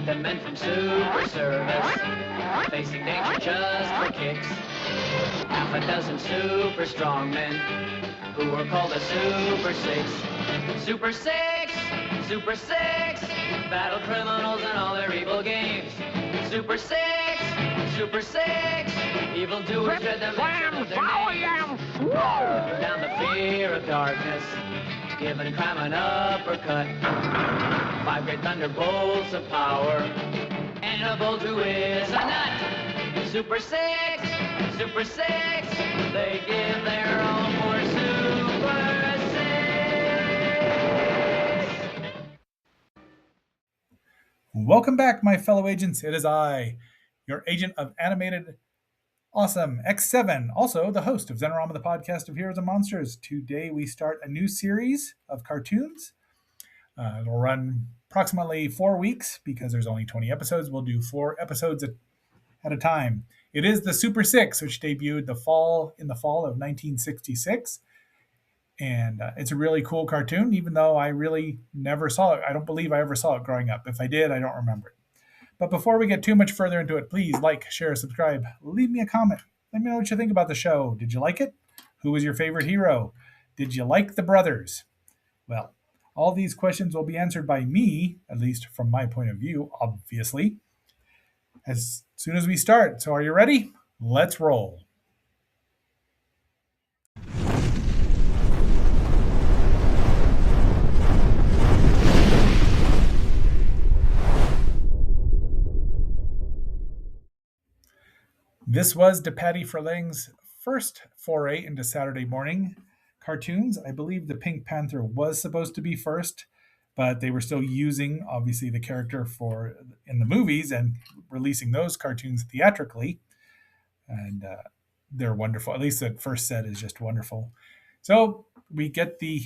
the men from Super Service, facing danger just for kicks. Half a dozen super strong men who were called the Super Six. Super Six! Super Six! Battle criminals and all their evil games. Super Six! Super Six! Evil doers dread the mention of their names. Down the fear of darkness, giving crime an uppercut. 5 great thunderbolts of power, and a bolt who is a nut. Super Six! Super Six! They give their all for Super Six! Welcome back, my fellow agents. It is I, your agent of animated awesome X7, also the host of Zenorama, the podcast of Heroes and Monsters. Today we start a new series of cartoons. It'll run approximately 4 weeks because there's only 20 episodes. We'll do 4 episodes at a time. It is the Super Six, which debuted in the fall of 1966. And it's a really cool cartoon, even though I really never saw it. I don't believe I ever saw it growing up. If I did, I don't remember it. But before we get too much further into it, please like, share, subscribe, leave me a comment. Let me know what you think about the show. Did you like it? Who was your favorite hero? Did you like the brothers? Well, all these questions will be answered by me, at least from my point of view, obviously, as soon as we start. So are you ready? Let's roll. This was DePatie Freleng's first foray into Saturday morning cartoons. I believe the Pink Panther was supposed to be first, but they were still using, obviously, the character in the movies and releasing those cartoons theatrically. And they're wonderful. At least the first set is just wonderful. So we get the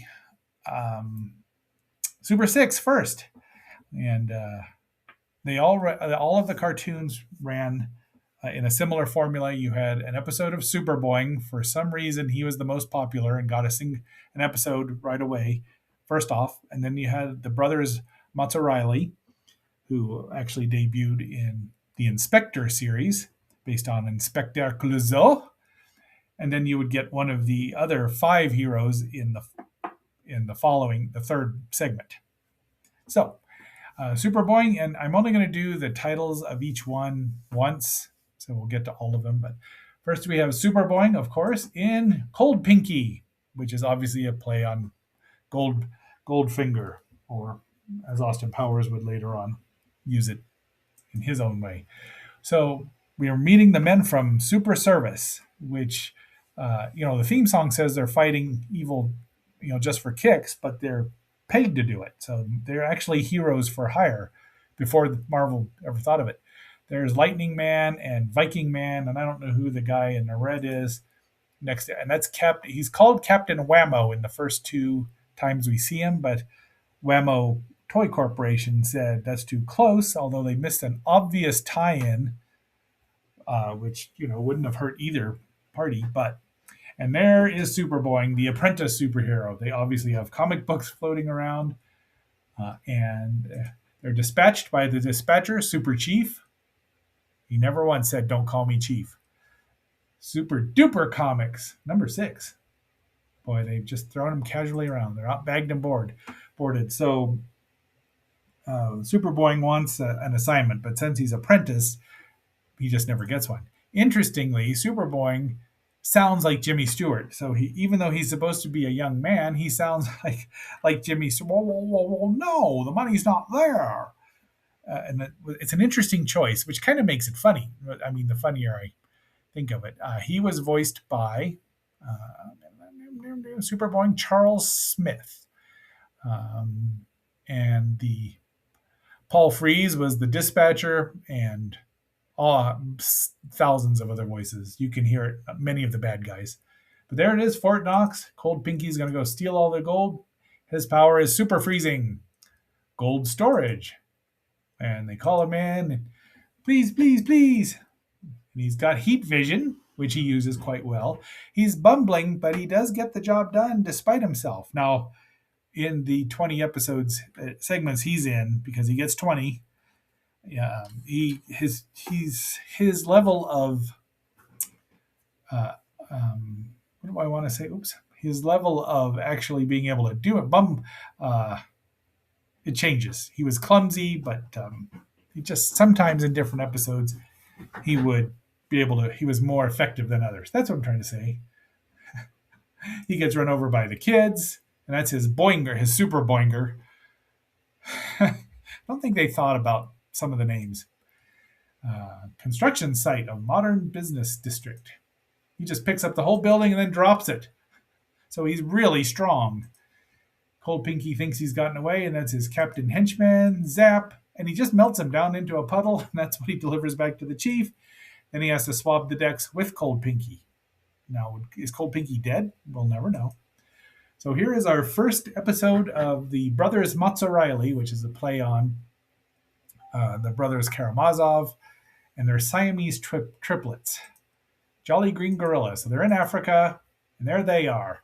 Super Six first. And they all of the cartoons ran in a similar formula. You had an episode of Super Boing. For some reason, he was the most popular and got an episode right away, first off. And then you had the brothers Mazzarelli, who actually debuted in the Inspector series, based on Inspector Clouseau. And then you would get one of the other 5 heroes in the third segment. So, Super Boing, and I'm only going to do the titles of each one once, so we'll get to all of them. But first we have Super Boing, of course, in Cold Pinky, which is obviously a play on Goldfinger, or as Austin Powers would later on use it in his own way. So we are meeting the men from Super Service, which, the theme song says they're fighting evil, just for kicks, but they're paid to do it. So they're actually heroes for hire before Marvel ever thought of it. There's Lightning Man and Viking Man, and I don't know who the guy in the red is next to, and that's he's called Captain Whammo in the first 2 times we see him, but Whammo Toy Corporation said that's too close, although they missed an obvious tie-in, which, wouldn't have hurt either party. And there is Super Boing, the apprentice superhero. They obviously have comic books floating around, and they're dispatched by the dispatcher, Super Chief. He never once said, "Don't call me Chief." Super Duper Comics, number 6. Boy, they've just thrown him casually around. They're out bagged and boarded. So Super Boing wants an assignment, but since he's apprentice, he just never gets one. Interestingly, Super Boing sounds like Jimmy Stewart. So even though he's supposed to be a young man, he sounds like Jimmy Stewart. Whoa, no, the money's not there. And it's an interesting choice, which kind of makes it funny. I mean, the funnier I think of it. He was voiced by Super Boing Charles Smith. And the Paul Frees was the dispatcher, and thousands of other voices. You can hear it, many of the bad guys. But there it is, Fort Knox. Cold Pinky's going to go steal all the gold. His power is super freezing. Gold storage. And they call him in. And, please, please, please. And he's got heat vision, which he uses quite well. He's bumbling, but he does get the job done despite himself. Now, in the 20 segments he's in, because he gets 20, Yeah, his level of uh, what do I want to say? Oops, his level of actually being able to do it. Uh, it changes. He was clumsy, but he just sometimes in different episodes he would be able to. He was more effective than others. That's what I'm trying to say. He gets run over by the kids, and that's his boinger, his super boinger. I don't think they thought about some of the names. Construction site of modern business district. He just picks up the whole building and then drops it. So he's really strong. Cold Pinky thinks he's gotten away, and that's his captain henchman, Zap, and he just melts him down into a puddle, and that's what he delivers back to the chief. Then he has to swab the decks with Cold Pinky. Now, is Cold Pinky dead? We'll never know. So here is our first episode of the Brothers Mozzarella, which is a play on the brothers Karamazov and their Siamese triplets, Jolly Green Gorilla. So they're in Africa, and there they are.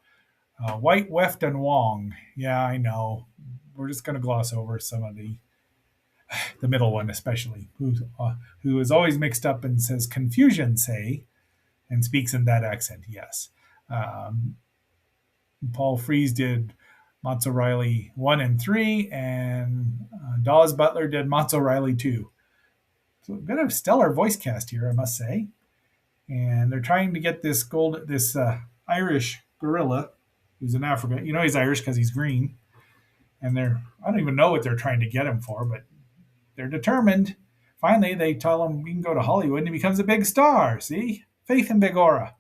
White, Weft, and Wong. Yeah, I know. We're just going to gloss over some of the middle one, especially, who is always mixed up and says confusion, say, and speaks in that accent, yes. Um, Paul Frees did Mozzarella 1 and 3, and Dawes Butler did Mozzarella 2. So a bit of stellar voice cast here, I must say. And they're trying to get this Irish gorilla who's in Africa. You know he's Irish because he's green. And I don't even know what they're trying to get him for, but they're determined. Finally, they tell him we can go to Hollywood and he becomes a big star. See? Faith and Big Aura.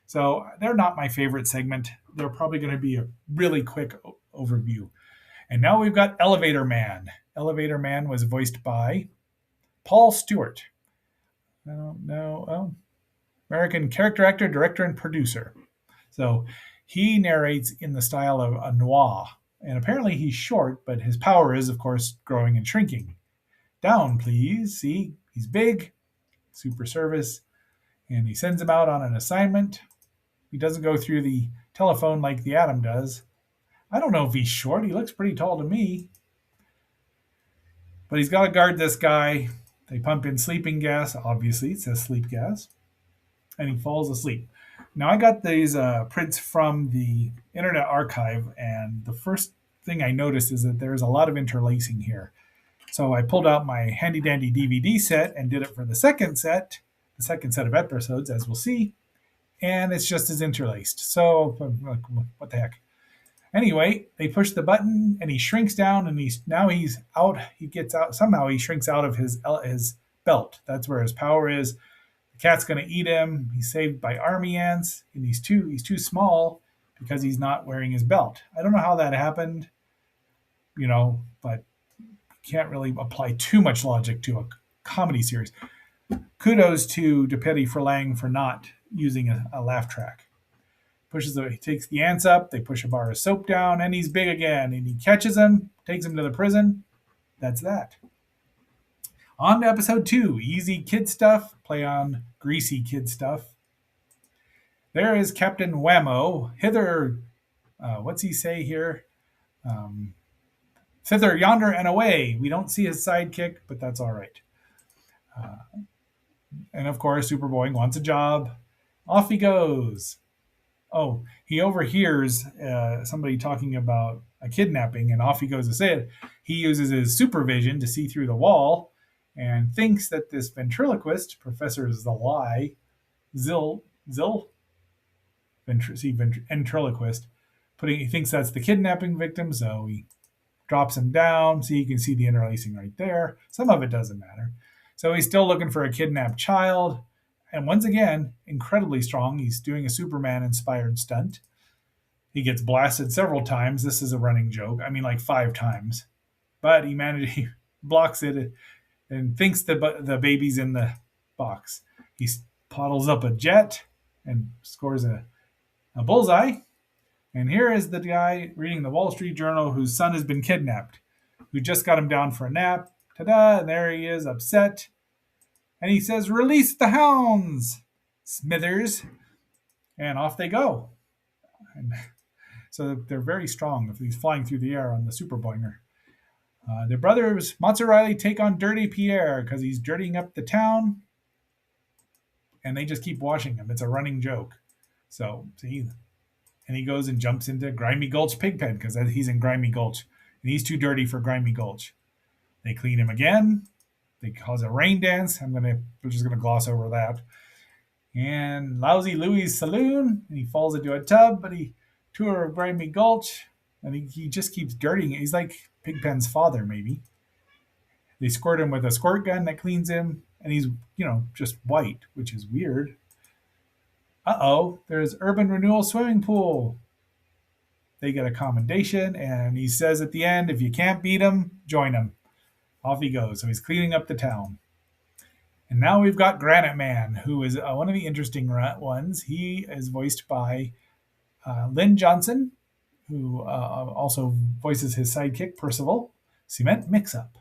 So they're not my favorite segment. They're probably going to be a really quick overview. And now we've got Elevator Man. Elevator Man was voiced by Paul Stewart. I don't know. Oh, American character actor, director, and producer. So he narrates in the style of a noir. And apparently he's short, but his power is, of course, growing and shrinking. Down, please. See, he's big, super service, and he sends him out on an assignment. He doesn't go through the telephone like the Atom does. I don't know if he's short. He looks pretty tall to me. But he's got to guard this guy. They pump in sleeping gas. Obviously, it says sleep gas. And he falls asleep. Now, I got these prints from the Internet Archive, and the first thing I noticed is that there's a lot of interlacing here. So I pulled out my handy-dandy DVD set and did it for the second set of episodes, as we'll see, and it's just as interlaced. So, what the heck? Anyway, they push the button, and he shrinks down, and he's out. He gets out. Somehow he shrinks out of his belt. That's where his power is. The cat's going to eat him. He's saved by army ants, and he's too small because he's not wearing his belt. I don't know how that happened, but can't really apply too much logic to a comedy series. Kudos to DePatie Freleng for not using a laugh track. He takes the ants up, they push a bar of soap down, and he's big again. And he catches him, takes him to the prison. That's that. On to episode 2, easy kid stuff, play on greasy kid stuff. There is Captain Whammo. Hither, what's he say here? Thither, yonder, and away. We don't see his sidekick, but that's all right. And of course, Superboy wants a job. Off he goes. Oh, he overhears somebody talking about a kidnapping, and off he goes to say it. He uses his supervision to see through the wall and thinks that this ventriloquist, Professor Zilai, ventriloquist, he thinks that's the kidnapping victim, so he drops him down, so you can see the interlacing right there. Some of it doesn't matter. So he's still looking for a kidnapped child. And once again, incredibly strong. He's doing a Superman-inspired stunt. He gets blasted several times. This is a running joke. I mean, like 5 times. But he blocks it and thinks the baby's in the box. He poddles up a jet and scores a bullseye. And here is the guy reading the Wall Street Journal whose son has been kidnapped, who just got him down for a nap. Ta-da! And there he is, upset. And he says, "Release the hounds, Smithers." And off they go. And so they're very strong if he's flying through the air on the Super Boinger. The brothers Mazzarelli take on Dirty Pierre because he's dirtying up the town, and they just keep washing him. It's a running joke. So, see, and he goes and jumps into Grimy Gulch Pigpen because he's in Grimy Gulch, and he's too dirty for Grimy Gulch. They clean him again. They cause a rain dance. We're just gonna gloss over that. And Lousy Louie's saloon, and he falls into a tub, but he tour of Grimy Gulch, and he just keeps dirtying it. He's like Pigpen's father, maybe. They squirt him with a squirt gun that cleans him, and he's, just white, which is weird. Uh-oh, there's Urban Renewal Swimming Pool. They get a commendation, and he says at the end, if you can't beat him, join him. Off he goes. So he's cleaning up the town. And now we've got Granite Man, who is one of the interesting ones. He is voiced by Lynn Johnson, who also voices his sidekick, Percival. Cement Mix-Up.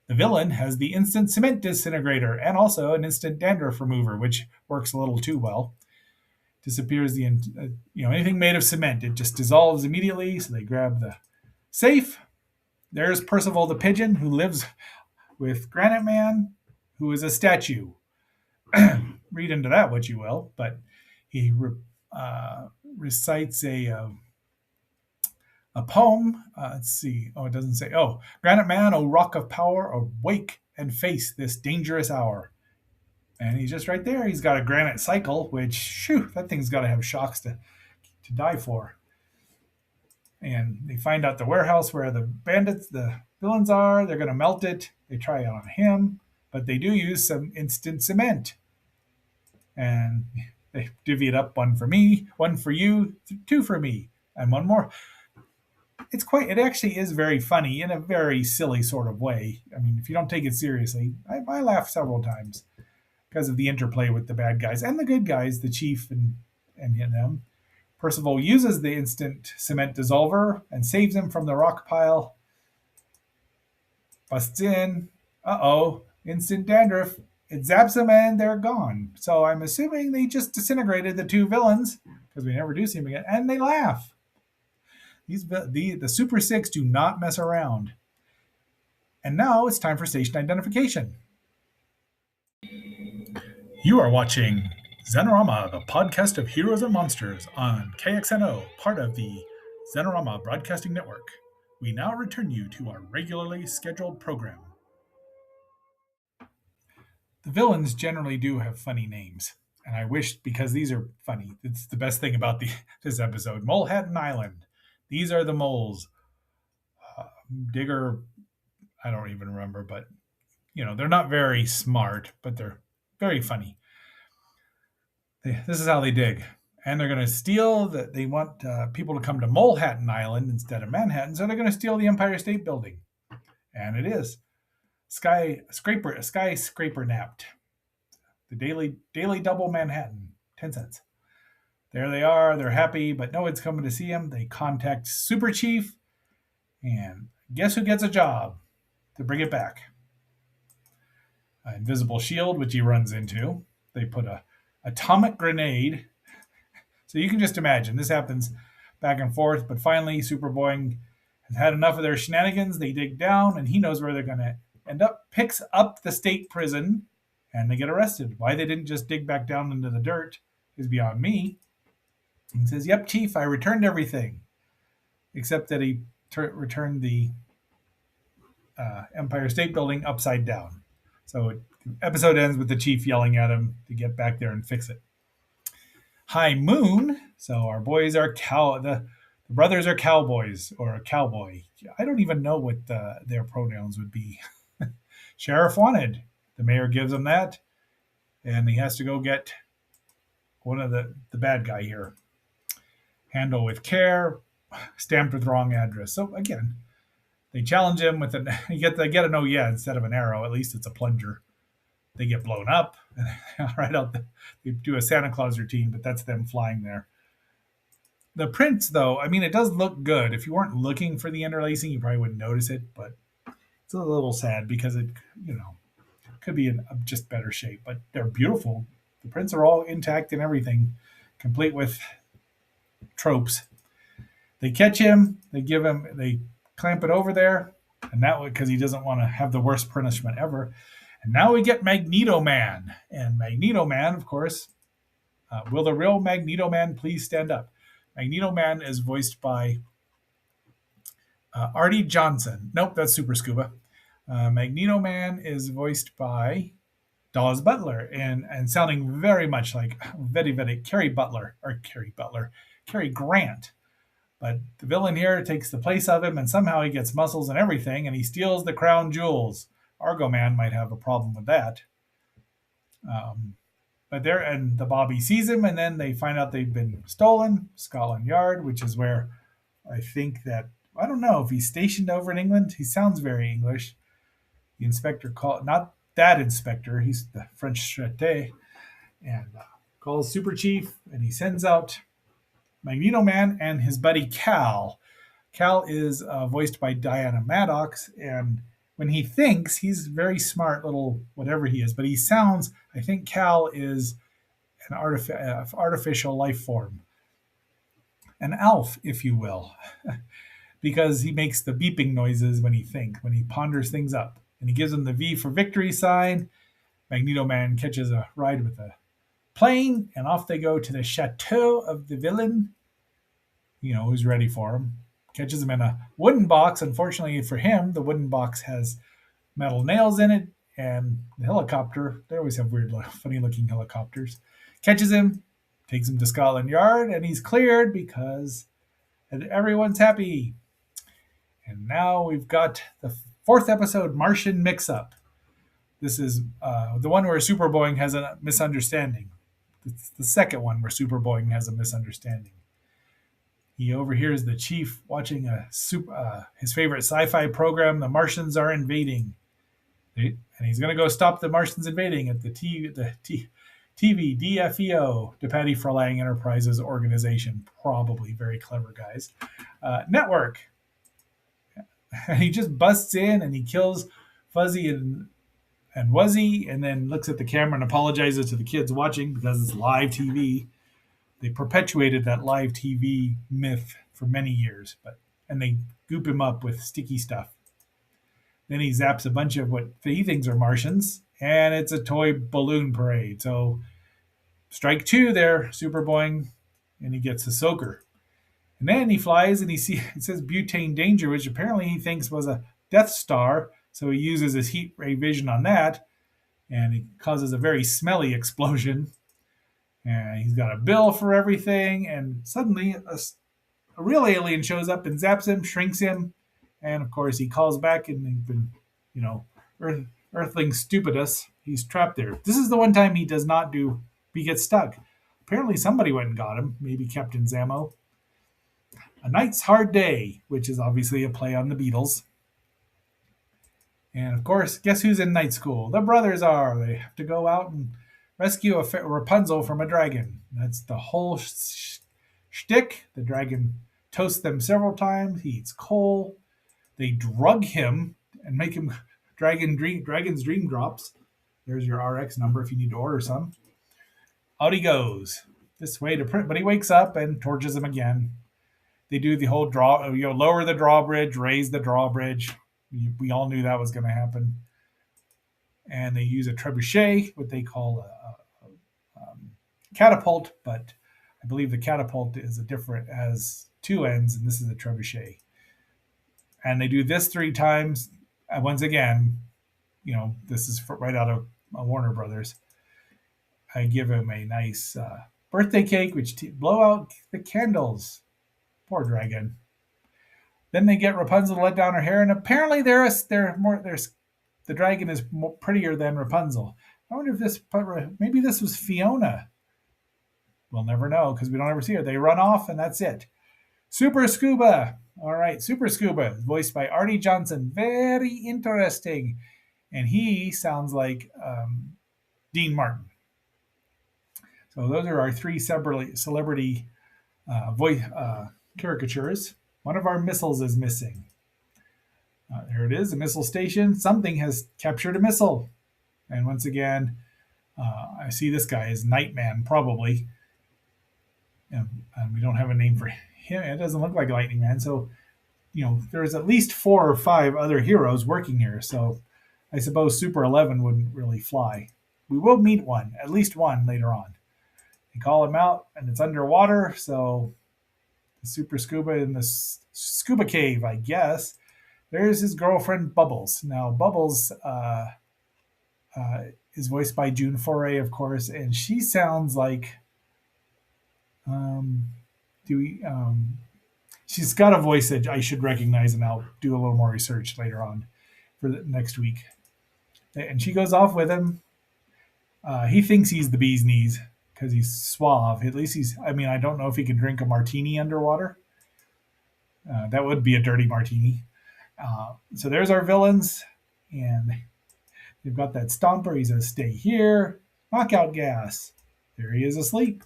The villain has the instant cement disintegrator and also an instant dandruff remover, which works a little too well. Disappears anything made of cement. It just dissolves immediately. So they grab the safe. There's Percival the Pigeon, who lives with Granite Man, who is a statue. Read into that what you will, but he recites a poem. Let's see. Oh, it doesn't say. Oh, Granite Man, O rock of power, awake and face this dangerous hour. And he's just right there. He's got a granite cycle, which, that thing's got to have shocks to die for. And they find out the warehouse where the villains are. They're going to melt it. They try it on him, but they do use some instant cement. And they divvy it up, one for me, one for you, two for me, and one more. It actually is very funny in a very silly sort of way. I mean, if you don't take it seriously, I laughed several times because of the interplay with the bad guys and the good guys, the chief and them. Percival uses the instant cement dissolver and saves him from the rock pile. Busts in. Uh-oh, instant dandruff. It zaps them and they're gone. So I'm assuming they just disintegrated the two villains because we never do see them again, and they laugh. The Super Six do not mess around. And now it's time for station identification. You are watching Xenorama, the podcast of heroes and monsters on KXNO, part of the Xenorama Broadcasting Network. We now return you to our regularly scheduled program. The villains generally do have funny names, and I wish, because these are funny, it's the best thing about this episode. Molehattan Island. These are the moles. Digger, I don't even remember, but, they're not very smart, but they're very funny. This is how they dig. And they're going to steal they want people to come to Molehattan Island instead of Manhattan, so they're going to steal the Empire State Building. And it is. Skyscraper napped. The daily double Manhattan, 10 cents. There they are. They're happy, but no one's coming to see them. They contact Super Chief, and guess who gets a job to bring it back? An invisible shield, which he runs into. They put a atomic grenade. So you can just imagine this happens back and forth, but finally Superboy has had enough of their shenanigans. They dig down, and he knows where they're going to end up, picks up the state prison, and they get arrested. Why they didn't just dig back down into the dirt is beyond me. He says, yep, Chief, I returned everything, except that he returned the Empire State Building upside down. So episode ends with the Chief yelling at him to get back there and fix it. High Moon. So our boys are the brothers are cowboys, or a cowboy. I don't even know what their pronouns would be. Sheriff wanted. The mayor gives him that, and he has to go get one of the bad guy here. Handle with care, stamped with wrong address. So again, they challenge him with they get an oh yeah instead of an arrow. At least it's a plunger. They get blown up right out. They do a Santa Claus routine, but that's them flying there. The prints, though, I mean, it does look good. If you weren't looking for the interlacing, you probably wouldn't notice it, but it's a little sad because it, could be in just better shape. But they're beautiful. The prints are all intact and everything, complete with tropes. They catch him. They clamp it over there. And that because he doesn't want to have the worst punishment ever. And now we get Magneto Man. And Magneto Man, of course, will the real Magneto Man please stand up? Magneto Man is voiced by Artie Johnson. Nope, that's Super Scuba. Magneto Man is voiced by Dawes Butler and sounding very much like very Cary Grant. But the villain here takes the place of him, and somehow he gets muscles and everything, and he steals the crown jewels. Argo Man might have a problem with that. But there, and the Bobby sees him, and then they find out they've been stolen. Scotland Yard, which is where I think that I don't know if he's stationed over in England. He sounds very English. The inspector called, not that inspector, he's the French Chete, and calls Super Chief, and he sends out Magneto Man and his buddy Cal. Cal is voiced by Diana Maddox, and when he thinks, he's very smart little whatever he is, but he sounds, I think Cal is an artificial life form, an elf, if you will, because he makes the beeping noises when he ponders things up. And he gives him the V for victory sign. Magneto Man catches a ride with a plane, and off they go to the chateau of the villain, who's ready for him. Catches him in a wooden box. Unfortunately for him, the wooden box has metal nails in it, and the helicopter, they always have weird, funny-looking helicopters, catches him, takes him to Scotland Yard, and he's cleared because everyone's happy. And now we've got the fourth episode, Martian Mix-Up. This is the one where Super Boeing has a misunderstanding. It's the second one where Super Boeing has a misunderstanding. He overhears the chief watching his favorite sci-fi program, The Martians Are Invading. And he's going to go stop the Martians invading at the TV DFEO, DePatie Freleng Enterprises organization. Probably very clever guys. Network. And he just busts in and he kills Fuzzy and Wuzzy, and then looks at the camera and apologizes to the kids watching because it's live TV. They perpetuated that live TV myth for many years, and they goop him up with sticky stuff. Then he zaps a bunch of what he thinks are Martians, and it's a toy balloon parade. So strike two there, Super Boeing, and he gets a soaker. And then he flies and it says butane danger, which apparently he thinks was a Death Star. So he uses his heat ray vision on that, and it causes a very smelly explosion. And he's got a bill for everything, and suddenly a real alien shows up and zaps him, shrinks him, and of course he calls back, and he's been, Earthling stupidus. He's trapped there. This is the one time he gets stuck. Apparently somebody went and got him, maybe Captain Zamo. A Night's Hard Day, which is obviously a play on the Beatles. And of course, guess who's in night school? The brothers are. They have to go out and rescue a Rapunzel from a dragon. That's the whole shtick. The dragon toasts them several times. He eats coal. They drug him and make him Dragon's Dream Drops. There's your RX number if you need to order some. Out he goes. This way to print, but he wakes up and torches him again. They do the whole lower the drawbridge, raise the drawbridge. We all knew that was going to happen. And they use a trebuchet, what they call a catapult, but I believe the catapult has two ends, and this is a trebuchet. And they do this 3 times. And once again, this is right out of Warner Brothers. I give him a nice birthday cake, which blow out the candles. Poor dragon. Then they get Rapunzel to let down her hair, and apparently the dragon is more prettier than Rapunzel. I wonder if maybe this was Fiona. We'll never know because we don't ever see her. They run off, and that's it. Super Scuba. All right, Super Scuba, voiced by Artie Johnson. Very interesting. And he sounds like Dean Martin. So those are our 3 celebrity voice caricatures. One of our missiles is missing. There it is, a missile station. Something has captured a missile. And once again, I see this guy is Nightman, probably. And we don't have a name for him. It doesn't look like Lightning Man. So there's at least 4 or 5 other heroes working here. So I suppose Super 11 wouldn't really fly. We will meet one, at least one later on. You call him out, and it's underwater, so the Super Scuba in the scuba cave, I guess. There's his girlfriend, Bubbles. Now, Bubbles is voiced by June Foray, of course, and she sounds like she's got a voice that I should recognize, and I'll do a little more research later on for the next week. And she goes off with him. He thinks he's the bee's knees because he's suave. At least I don't know if he can drink a martini underwater. That would be a dirty martini. So there's our villains. And they've got that stomper. He says, stay here. Knockout gas. There he is asleep.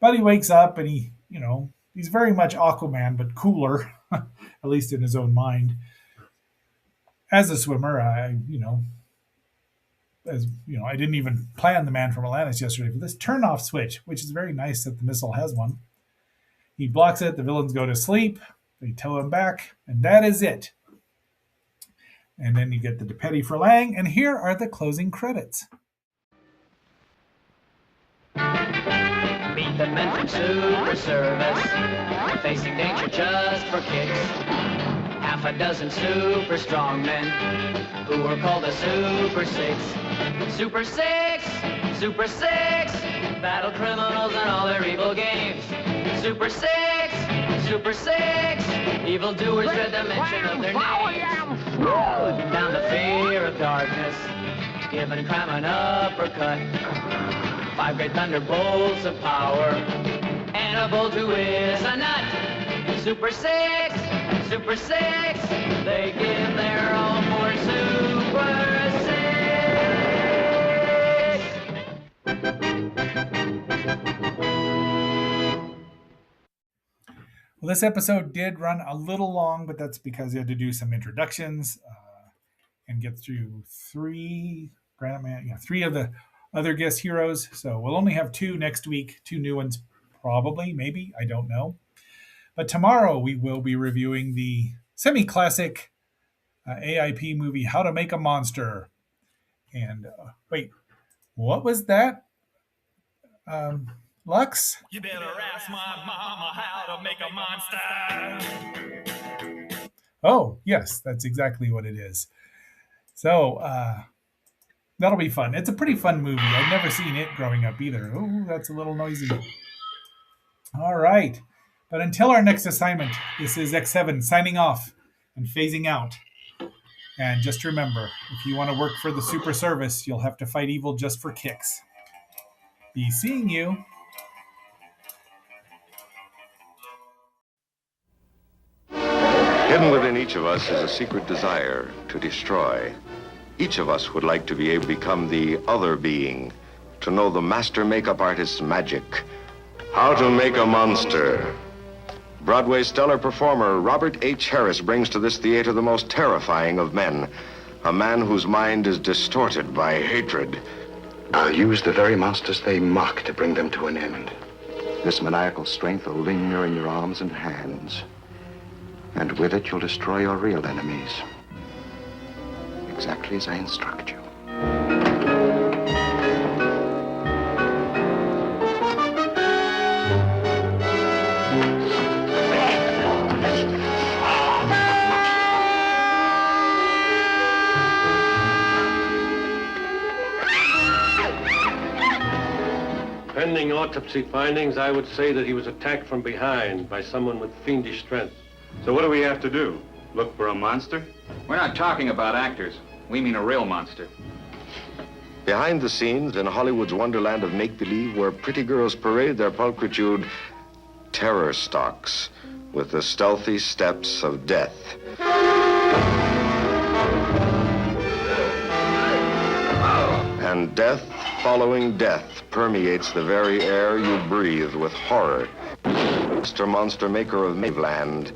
But he wakes up and he's very much Aquaman, but cooler, at least in his own mind. As a swimmer, I didn't even plan the Man from Atlantis yesterday for this turn-off switch, which is very nice that the missile has one. He blocks it. The villains go to sleep. They tow him back, and that is it. And then you get the DePatie Freleng, and here are the closing credits. Meet the men from Super Service, facing danger just for kicks. Half a dozen super strong men who were called the Super Six. Super Six, Super Six, battle criminals and all their evil games. Super Six, Super Six, evildoers dread the mention of their names. Putting down the fear of darkness, giving crime an uppercut. 5 great thunderbolts of power, and a bolt who is a nut. Super Six, Super Six, they give their all for Super Six. Well, this episode did run a little long, but that's because you had to do some introductions and get through 3 of the other guest heroes. So we'll only have 2 next week, 2 new ones, probably, maybe, I don't know. But tomorrow we will be reviewing the semi-classic AIP movie, How to Make a Monster. And wait, what was that? Lux? You better ask my mama how to make a monster. Oh, yes, that's exactly what it is. So, that'll be fun. It's a pretty fun movie. I've never seen it growing up either. Oh, that's a little noisy. All right. But until our next assignment, this is X7 signing off and phasing out. And just remember, if you want to work for the Super Service, you'll have to fight evil just for kicks. Be seeing you. Hidden within each of us is a secret desire to destroy. Each of us would like to be able to become the other being, to know the master makeup artist's magic. How to Make a Monster. Broadway stellar performer Robert H. Harris brings to this theater the most terrifying of men, a man whose mind is distorted by hatred. I'll use the very monsters they mock to bring them to an end. This maniacal strength will linger in your arms and hands, and with it you'll destroy your real enemies. Exactly as I instruct you. Pending autopsy findings, I would say that he was attacked from behind by someone with fiendish strength. So what do we have to do? Look for a monster? We're not talking about actors. We mean a real monster. Behind the scenes in Hollywood's wonderland of make-believe, where pretty girls parade their pulchritude, terror stalks with the stealthy steps of death. And death following death permeates the very air you breathe with horror. Mr. Monster Maker of Maveland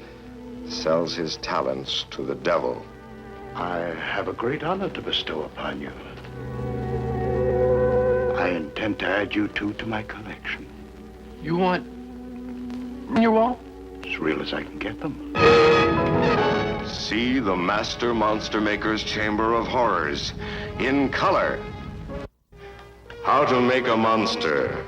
sells his talents to the devil. I have a great honor to bestow upon you. I intend to add you 2 to my collection. You want your wall? As real as I can get them. See the Master Monster Maker's Chamber of Horrors in color. How to Make a Monster.